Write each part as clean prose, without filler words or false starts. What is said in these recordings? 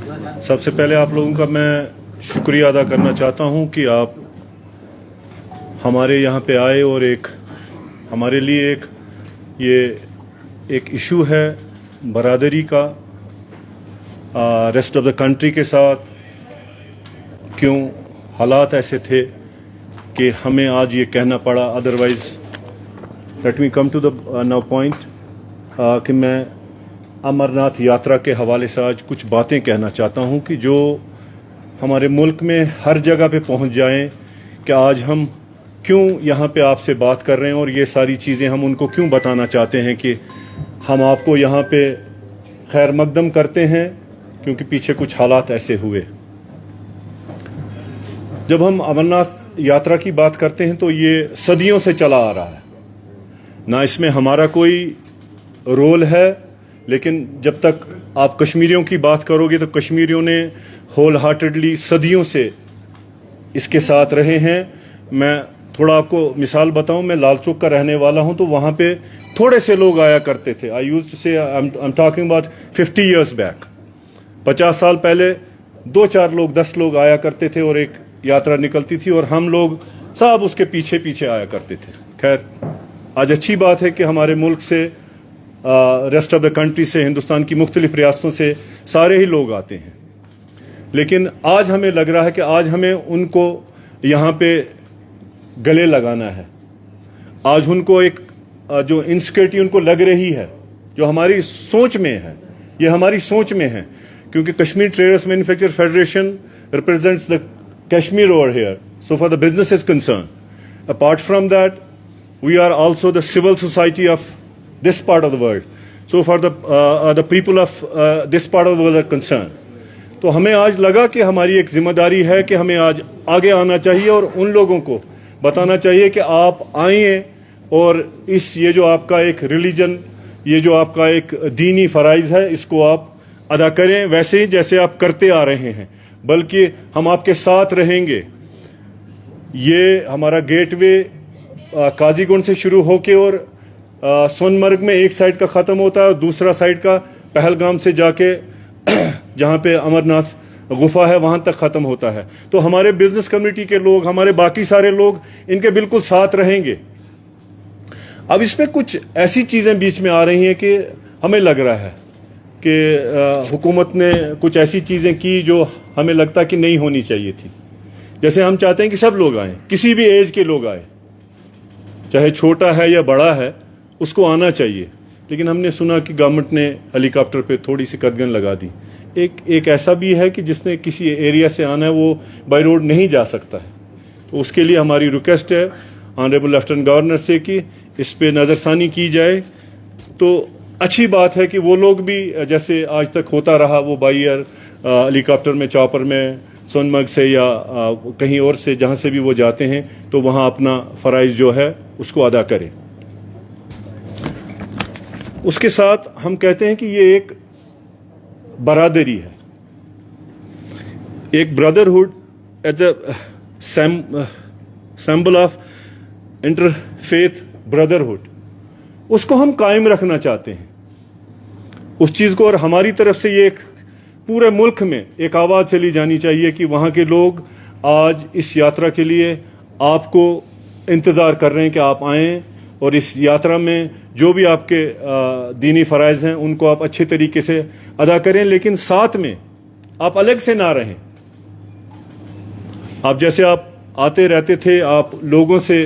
सबसे पहले आप लोगों का मैं शुक्रिया अदा करना चाहता हूं कि आप हमारे यहाँ पे आए और एक हमारे लिए एक इशू है बरादरी का रेस्ट ऑफ द कंट्री के साथ क्यों हालात ऐसे थे कि हमें आज ये कहना पड़ा। Otherwise let me come to the now point कि मैं अमरनाथ यात्रा के हवाले से आज कुछ बातें कहना चाहता हूं कि जो हमारे मुल्क में हर जगह पे पहुंच जाएं कि आज हम क्यों यहाँ पे आपसे बात कर रहे हैं और ये सारी चीज़ें हम उनको क्यों बताना चाहते हैं कि हम आपको यहाँ पे खैर मकदम करते हैं क्योंकि पीछे कुछ हालात ऐसे हुए। जब हम अमरनाथ यात्रा की बात करते हैं तो ये सदियों से चला आ रहा है, ना इसमें हमारा कोई रोल है, लेकिन जब तक आप कश्मीरियों की बात करोगे तो कश्मीरियों ने होल हार्टेडली सदियों से इसके साथ रहे हैं। मैं थोड़ा आपको मिसाल बताऊं, मैं लाल चौक का रहने वाला हूं तो वहां पे थोड़े से लोग आया करते थे। आई यूज्ड टू से I am talking about 50 years back. 50 साल पहले 2-4 लोग 10 लोग आया करते थे और एक यात्रा निकलती थी और हम लोग सब उसके पीछे पीछे आया करते थे। खैर आज अच्छी बात है कि हमारे मुल्क से रेस्ट ऑफ द कंट्री से हिंदुस्तान की मुख्तलिफ रियासतों से सारे ही लोग आते हैं, लेकिन आज हमें लग रहा है कि आज हमें उनको यहाँ पे गले लगाना है। आज उनको एक जो इनसिक्योरिटी उनको लग रही है जो हमारी सोच में है, ये हमारी सोच में है क्योंकि Kashmir traders manufacture federation represents the Kashmir over here so for the business is concern. Apart from that we are also the civil society of this part of the world. So for the people of this part of the world are concerned. तो हमें आज लगा कि हमारी एक जिम्मेदारी है कि हमें आज आगे आना चाहिए और उन लोगों को बताना चाहिए कि आप आइए और ये जो आपका एक रिलीजन, ये जो आपका एक दीनी फ़राइज़ है, इसको आप अदा करें वैसे ही जैसे आप करते आ रहे हैं, बल्कि हम आपके साथ रहेंगे। ये हमारा गेटवे काजीगुंड से शुरू होके और सोनमर्ग में एक साइड का ख़त्म होता है और दूसरा साइड का पहलगाम से जाके जहाँ पे अमरनाथ गुफा है वहाँ तक ख़त्म होता है। तो हमारे बिजनेस कम्युनिटी के लोग, हमारे बाकी सारे लोग इनके बिल्कुल साथ रहेंगे। अब इसमें कुछ ऐसी चीज़ें बीच में आ रही हैं कि हमें लग रहा है कि हुकूमत ने कुछ ऐसी चीज़ें की जो हमें लगता कि नहीं होनी चाहिए थी। जैसे हम चाहते हैं कि सब लोग आएँ, किसी भी एज के लोग आए, चाहे छोटा है या बड़ा है, उसको आना चाहिए। लेकिन हमने सुना कि गवर्नमेंट ने हेलीकॉप्टर पे थोड़ी सी कदगन लगा दी। एक ऐसा भी है कि जिसने किसी एरिया से आना है वो बाय रोड नहीं जा सकता है, तो उसके लिए हमारी रिक्वेस्ट है ऑनरेबल लेफ्टिनेंट गवर्नर से कि इस पे नज़रसानी की जाए। तो अच्छी बात है कि वो लोग भी जैसे आज तक होता रहा, वो बाई एयर हेलीकॉप्टर में, चॉपर में, सोनमर्ग से या कहीं और से जहाँ से भी वो जाते हैं तो वहाँ अपना फ़राइज़ जो है उसको अदा करें। उसके साथ हम कहते हैं कि ये एक बरादरी है, एक brotherhood as a symbol of interfaith brotherhood, उसको हम कायम रखना चाहते हैं उस चीज़ को। और हमारी तरफ से ये एक पूरे मुल्क में एक आवाज़ चली जानी चाहिए कि वहाँ के लोग आज इस यात्रा के लिए आपको इंतज़ार कर रहे हैं कि आप आएँ और इस यात्रा में जो भी आपके दीनी फ़राइज़ हैं उनको आप अच्छे तरीके से अदा करें, लेकिन साथ में आप अलग से ना रहें। आप जैसे आप आते रहते थे, आप लोगों से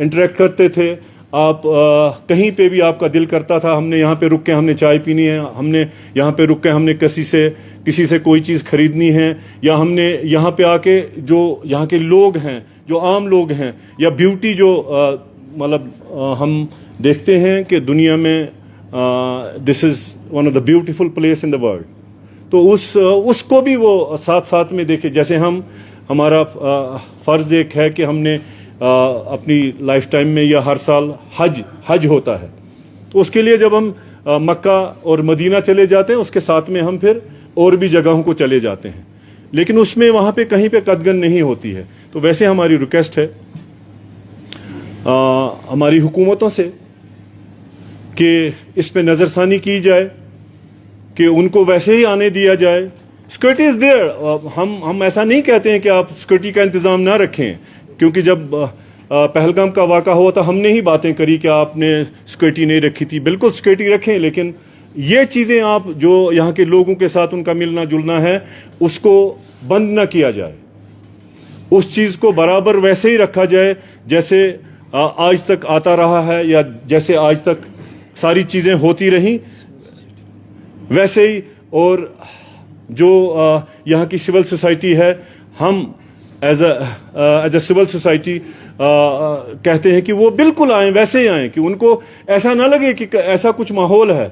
इंटरेक्ट करते थे, आप कहीं पे भी आपका दिल करता था हमने यहाँ पे रुक के हमने चाय पीनी है, हमने यहाँ पे रुक के हमने किसी से कोई चीज़ खरीदनी है, या हमने यहाँ पे आके जो यहाँ के लोग हैं, जो आम लोग हैं, या ब्यूटी जो मतलब हम देखते हैं कि दुनिया में this is one of the beautiful place in the world, तो उसको भी वो साथ साथ में देखे। जैसे हमारा फ़र्ज़ एक है कि हमने अपनी लाइफ टाइम में या हर साल हज होता है, तो उसके लिए जब हम मक्का और मदीना चले जाते हैं उसके साथ में हम फिर और भी जगहों को चले जाते हैं, लेकिन उसमें वहाँ पे कहीं पे कदगन नहीं होती है। तो वैसे हमारी रिक्वेस्ट है हमारी हुकूमतों से कि इस पे नज़रसानी की जाए कि उनको वैसे ही आने दिया जाए सिक्योरिटी इज देयर. हम ऐसा नहीं कहते हैं कि आप सिक्योरिटी का इंतजाम ना रखें, क्योंकि जब पहलगाम का वाक़ा हुआ था हमने ही बातें करी कि आपने सिक्योरिटी नहीं रखी थी. बिल्कुल सिक्योरिटी रखें, लेकिन ये चीज़ें आप जो यहाँ के लोगों के साथ उनका मिलना जुलना है उसको बंद ना किया जाए. उस चीज़ को बराबर वैसे ही रखा जाए जैसे आज तक आता रहा है, या जैसे आज तक सारी चीज़ें होती रहीं वैसे ही. और जो यहाँ की सिविल सोसाइटी है, हम एज अ सिविल सोसाइटी कहते हैं कि वो बिल्कुल आएँ, वैसे ही आएँ, कि उनको ऐसा ना लगे कि ऐसा कुछ माहौल है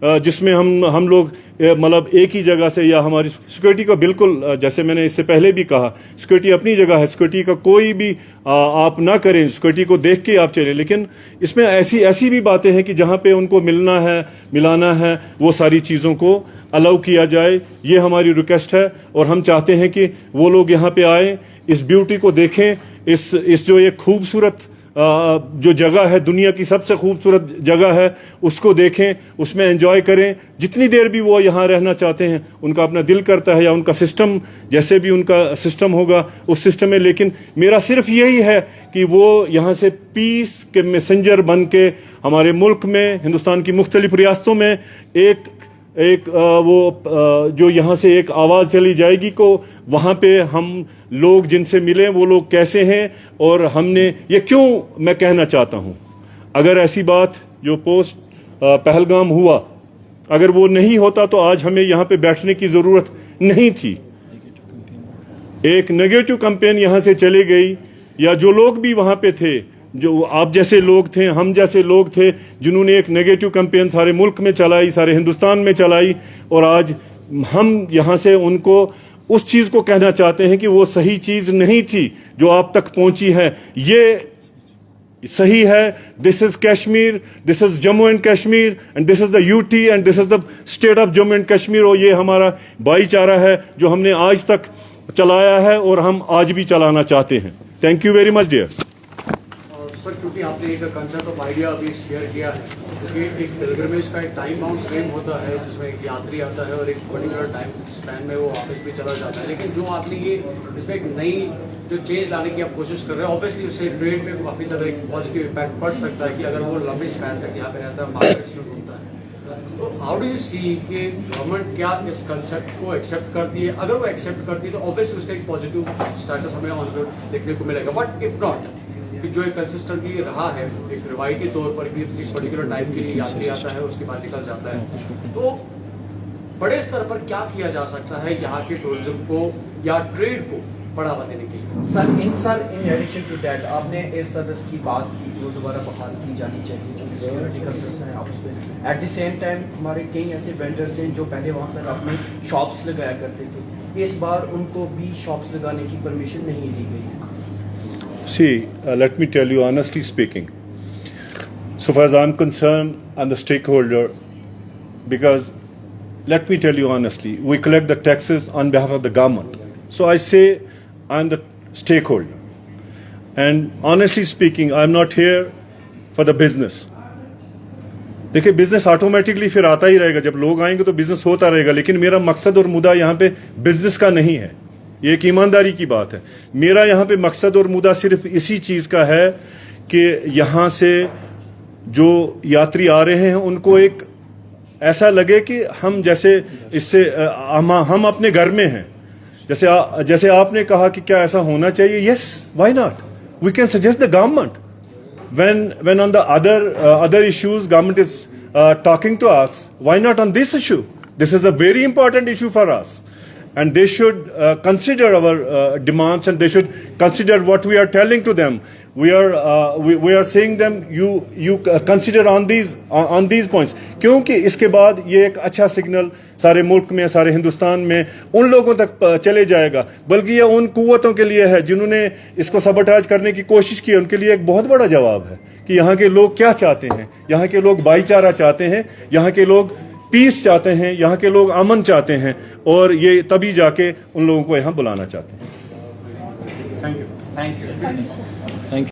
जिसमें हम लोग मतलब एक ही जगह से, या हमारी सिक्योरिटी का बिल्कुल, जैसे मैंने इससे पहले भी कहा, सिक्योरिटी अपनी जगह है, सिक्योरिटी का कोई भी आप ना करें, सिक्योरिटी को देख के आप चलें. लेकिन इसमें ऐसी भी बातें हैं कि जहाँ पे उनको मिलना है, मिलाना है, वो सारी चीज़ों को अलाउ किया जाए. ये हमारी रिक्वेस्ट है, और हम चाहते हैं कि वो लोग यहाँ पे आए, इस ब्यूटी को देखें, इस जो ये खूबसूरत जो जगह है, दुनिया की सबसे खूबसूरत जगह है, उसको देखें, उसमें एंजॉय करें. जितनी देर भी वो यहाँ रहना चाहते हैं, उनका अपना दिल करता है, या उनका सिस्टम जैसे भी उनका सिस्टम होगा उस सिस्टम में. लेकिन मेरा सिर्फ यही है कि वो यहाँ से पीस के मैसेंजर बन के हमारे मुल्क में, हिंदुस्तान की मुख्तलिफ रियासतों में एक वो जो यहाँ से एक आवाज़ चली जाएगी को वहाँ पे हम लोग जिनसे मिले वो लोग कैसे हैं, और हमने ये क्यों, मैं कहना चाहता हूँ, अगर ऐसी बात जो पोस्ट पहलगाम हुआ अगर वो नहीं होता तो आज हमें यहाँ पे बैठने की ज़रूरत नहीं थी. एक नेगेटिव कैंपेन यहाँ से चली गई, या जो लोग भी वहाँ पे थे, जो आप जैसे लोग थे, हम जैसे लोग थे, जिन्होंने एक नेगेटिव कैंपेन सारे मुल्क में चलाई, सारे हिंदुस्तान में चलाई, और आज हम यहाँ से उनको उस चीज़ को कहना चाहते हैं कि वो सही चीज़ नहीं थी जो आप तक पहुँची है. ये सही है. This is Kashmir, this is Jammu and Kashmir, and this is the UT, and this is the state of Jammu and Kashmir. और ये हमारा भाईचारा है जो हमने आज तक चलाया है और हम आज भी चलाना चाहते हैं. Thank you very much dear. Sir, क्योंकि आपने एक कंसेप्ट ऑफ आइडिया अभी शेयर किया है, क्योंकि एक पिलग्रिमेज का एक टाइम बाउंड फ्रेम होता है जिसमें एक यात्री आता है और एक पर्टिकुलर टाइम स्पैन में वो वापस भी चला जाता है. लेकिन जो आपने ये इसमें एक नई जो चेंज लाने की आप कोशिश कर रहे हैं, ऑब्वियसली उससे ट्रेड में काफ़ी ज़्यादा एक पॉजिटिव इम्पैक्ट पड़ सकता है कि अगर वो लंबे स्पैन तक यहाँ पे रहता है, मार्केट्स में घूमता है. तो हाउ डू यू सी कि गवर्नमेंट क्या इस कंसेप्ट को एक्सेप्ट करती है? अगर वो एक्सेप्ट करती है तो ऑब्वियसली उसका एक पॉजिटिव स्टेटस हमें ऑन देखने को मिलेगा. बट इफ नॉट, जो एक कंसिस्टेंटली रहा है एक रिवायती तौर पर कि एक पर्टिकुलर टाइम के लिए यात्री आता है उसके बाद निकल जाता है, तो बड़े स्तर पर क्या किया जा सकता है यहाँ के टूरिज्म को या ट्रेड को बढ़ावा देने के लिए? Sir, in addition to that आपने एयर सर्विस की बात की, वो दोबारा बहाल की जानी चाहिए, जो सिक्योरिटी कंसर्न है आपस में. एट द सेम टाइम हमारे कई ऐसे वेंडर्स हैं जो पहले वहाँ पर अपनी शॉप्स लगाया करते थे, इस बार उनको भी शॉप्स लगाने की परमिशन नहीं दी गई है. See, let me tell you honestly speaking, so far as I'm concerned, I'm the stakeholder, because let me tell you honestly, we collect the taxes on behalf of the government. So I say I'm the stakeholder. And honestly speaking, I'm not here for the business. देखिए, business automatically फिर आता ही रहेगा, जब लोग आएंगे तो business होता रहेगा. लेकिन मेरा मकसद और मुद्दा यहाँ पे बिजनेस का नहीं है, ये एक ईमानदारी की बात है. मेरा यहाँ पे मकसद और मुद्दा सिर्फ इसी चीज़ का है कि यहाँ से जो यात्री आ रहे हैं उनको एक ऐसा लगे कि हम जैसे इससे हम अपने घर में हैं. जैसे आपने कहा कि क्या ऐसा होना चाहिए? Yes, why not? We can suggest the government when on the other issues government is talking to us, why not on this issue? This is a very important issue for us, and they should consider our demands, and they should consider what we are telling to them. We are saying them you consider on these points, क्योंकि इसके बाद ये एक अच्छा signal सारे मुल्क में, सारे हिंदुस्तान में उन लोगों तक चले जाएगा. बल्कि ये उन कुव्वतों के लिए है जिन्होंने इसको सबटाज करने की कोशिश की, उनके लिए एक बहुत बड़ा जवाब है कि यहाँ के लोग क्या चाहते हैं. यहाँ के लोग भाईचारा चाहते हैं, यहाँ के लोग पीस चाहते हैं, यहाँ के लोग अमन चाहते हैं, और ये तभी जाके उन लोगों को यहाँ बुलाना चाहते हैं. Thank you.